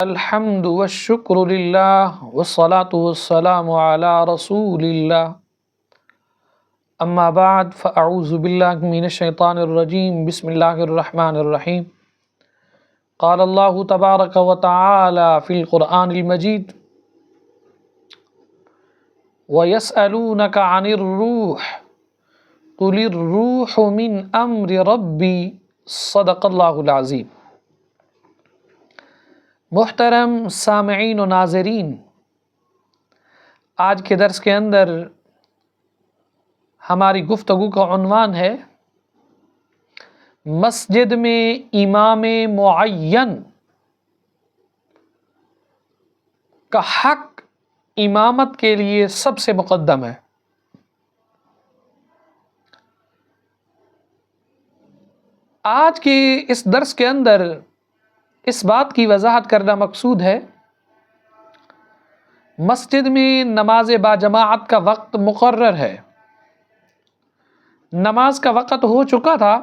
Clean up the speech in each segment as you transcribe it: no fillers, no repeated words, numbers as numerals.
الحمد والشکر للہ والصلاة والسلام علی رسول اللہ اما بعد فاعوذ باللہ من الشیطان الرجیم بسم اللہ الرحمن الرحیم قال اللہ تبارک و تعالی فی القرآن المجید وَيَسْأَلُونَكَ عَنِ الروح قُلِ الروح من امر ربی صدق اللہ العظیم۔ محترم سامعین و ناظرین، آج کے درس کے اندر ہماری گفتگو کا عنوان ہے مسجد میں امام معین کا حق امامت کے لیے سب سے مقدم ہے۔ آج کے اس درس کے اندر اس بات کی وضاحت کرنا مقصود ہے، مسجد میں نماز باجماعت کا وقت مقرر ہے، نماز کا وقت ہو چکا تھا،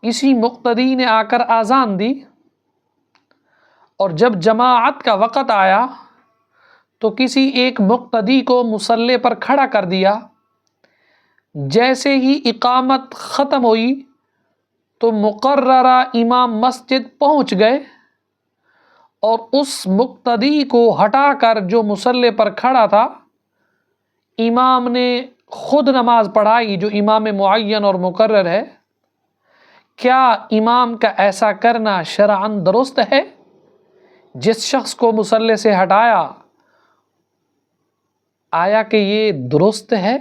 کسی مقتدی نے آ کر اذان دی اور جب جماعت کا وقت آیا تو کسی ایک مقتدی کو مصلی پر کھڑا کر دیا۔ جیسے ہی اقامت ختم ہوئی تو مقررہ امام مسجد پہنچ گئے اور اس مقتدی کو ہٹا کر جو مصلی پر کھڑا تھا امام نے خود نماز پڑھائی، جو امام معین اور مقرر ہے۔ کیا امام کا ایسا کرنا شرعاً درست ہے؟ جس شخص کو مصلی سے ہٹایا، آیا کہ یہ درست ہے؟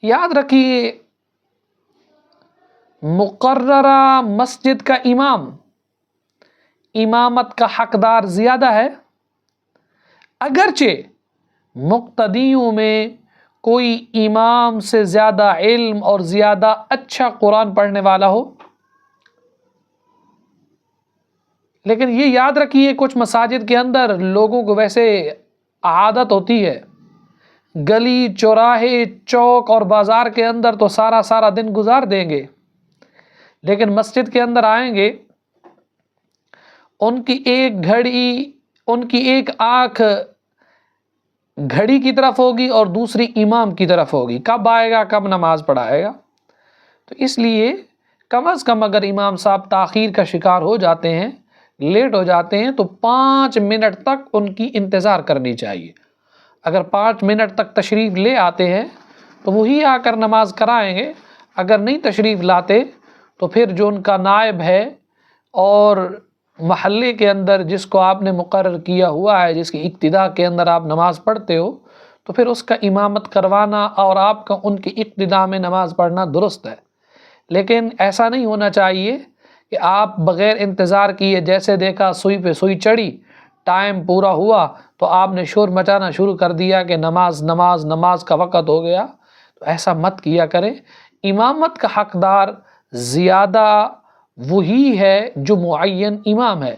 یاد رکھیے، مقررہ مسجد کا امام امامت کا حقدار زیادہ ہے، اگرچہ مقتدیوں میں کوئی امام سے زیادہ علم اور زیادہ اچھا قرآن پڑھنے والا ہو۔ لیکن یہ یاد رکھیے، کچھ مساجد کے اندر لوگوں کو ویسے عادت ہوتی ہے، گلی چوراہے چوک اور بازار کے اندر تو سارا دن گزار دیں گے، لیکن مسجد کے اندر آئیں گے، ان کی ایک آنکھ گھڑی کی طرف ہوگی اور دوسری امام کی طرف ہوگی، کب آئے گا، کب نماز پڑھائے گا۔ تو اس لیے کم از کم اگر امام صاحب تاخیر کا شکار ہو جاتے ہیں، لیٹ ہو جاتے ہیں، تو 5 منٹ تک ان کی انتظار کرنی چاہیے۔ اگر 5 منٹ تک تشریف لے آتے ہیں تو وہی آ کر نماز کرائیں گے، اگر نہیں تشریف لاتے تو پھر جو ان کا نائب ہے اور محلے کے اندر جس کو آپ نے مقرر کیا ہوا ہے، جس کی اقتداء کے اندر آپ نماز پڑھتے ہو، تو پھر اس کا امامت کروانا اور آپ کا ان کی اقتداء میں نماز پڑھنا درست ہے۔ لیکن ایسا نہیں ہونا چاہیے کہ آپ بغیر انتظار کیے، جیسے دیکھا سوئی پہ سوئی چڑھی، ٹائم پورا ہوا تو آپ نے شور مچانا شروع کر دیا کہ نماز کا وقت ہو گیا۔ تو ایسا مت کیا کریں۔ امامت کا حقدار زیادہ وہی ہے جو معین امام ہے۔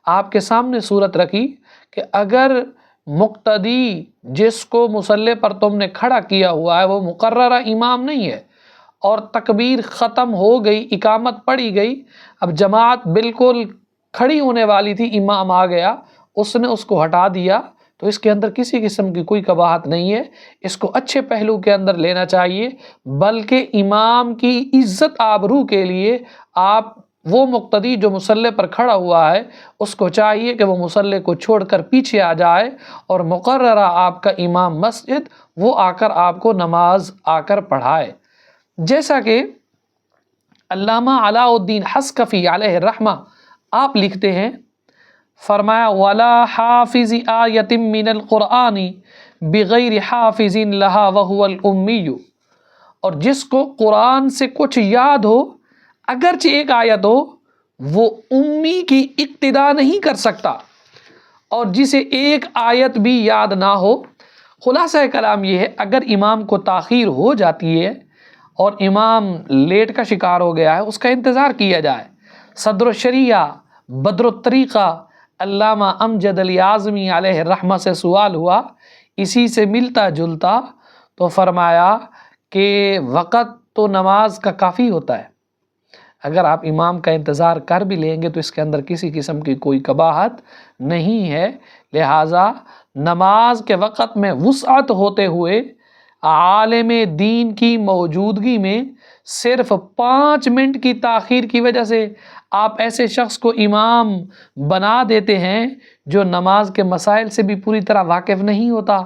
آپ کے سامنے صورت رکھی کہ اگر مقتدی جس کو مصلی پر تم نے کھڑا کیا ہوا ہے وہ مقررہ امام نہیں ہے اور تکبیر ختم ہو گئی، اقامت پڑی گئی، اب جماعت بالکل کھڑی ہونے والی تھی، امام آ گیا، اس نے اس کو ہٹا دیا، تو اس کے اندر کسی قسم کی کوئی قباحت نہیں ہے، اس کو اچھے پہلو کے اندر لینا چاہیے۔ بلکہ امام کی عزت آبرو کے لیے آپ وہ مقتدی جو مصلی پر کھڑا ہوا ہے اس کو چاہیے کہ وہ مصلی کو چھوڑ کر پیچھے آ جائے اور مقررہ آپ کا امام مسجد وہ آ کر آپ کو نماز آ کر پڑھائے۔ جیسا کہ علامہ علاء الدین حصکفی علیہ الرحمہ آپ لکھتے ہیں، فرمایا وَلَا حَافِظِ آیَةٍ مِّنَ الْقُرْآنِ بِغَيْرِ حَافِظٍ لَهَا وَهُوَ الْأُمِّيُّ، اور جس کو قرآن سے کچھ یاد ہو، اگرچہ ایک آیت ہو، وہ امی کی اقتداء نہیں کر سکتا، اور جسے ایک آیت بھی یاد نہ ہو۔ خلاصہ کلام یہ ہے، اگر امام کو تاخیر ہو جاتی ہے اور امام لیٹ کا شکار ہو گیا ہے، اس کا انتظار کیا جائے۔ صدر الشریعہ بدر الطریقہ علامہ امجد علی اعظمی علیہ الرحمہ سے سوال ہوا، اسی سے ملتا جلتا، تو فرمایا کہ وقت تو نماز کا کافی ہوتا ہے، اگر آپ امام کا انتظار کر بھی لیں گے تو اس کے اندر کسی قسم کی کوئی قباحت نہیں ہے۔ لہٰذا نماز کے وقت میں وسعت ہوتے ہوئے عالم دین کی موجودگی میں صرف 5 منٹ کی تاخیر کی وجہ سے آپ ایسے شخص کو امام بنا دیتے ہیں جو نماز کے مسائل سے بھی پوری طرح واقف نہیں ہوتا،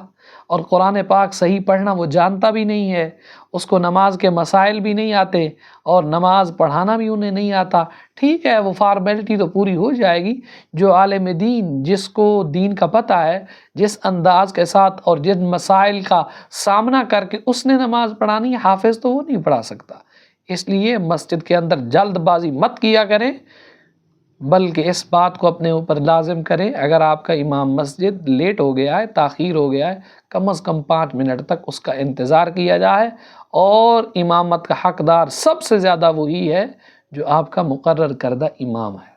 اور قرآن پاک صحیح پڑھنا وہ جانتا بھی نہیں ہے، اس کو نماز کے مسائل بھی نہیں آتے اور نماز پڑھانا بھی انہیں نہیں آتا۔ ٹھیک ہے، وہ فارمیلٹی تو پوری ہو جائے گی۔ جو عالم دین، جس کو دین کا پتہ ہے، جس انداز کے ساتھ اور جن مسائل کا سامنا کر کے اس نے نماز پڑھانی ہے، حافظ تو وہ نہیں پڑھا سکتا۔ اس لیے مسجد کے اندر جلد بازی مت کیا کریں، بلکہ اس بات کو اپنے اوپر لازم کریں، اگر آپ کا امام مسجد لیٹ ہو گیا ہے، تاخیر ہو گیا ہے، کم از کم 5 منٹ تک اس کا انتظار کیا جائے، اور امامت کا حقدار سب سے زیادہ وہی ہے جو آپ کا مقرر کردہ امام ہے۔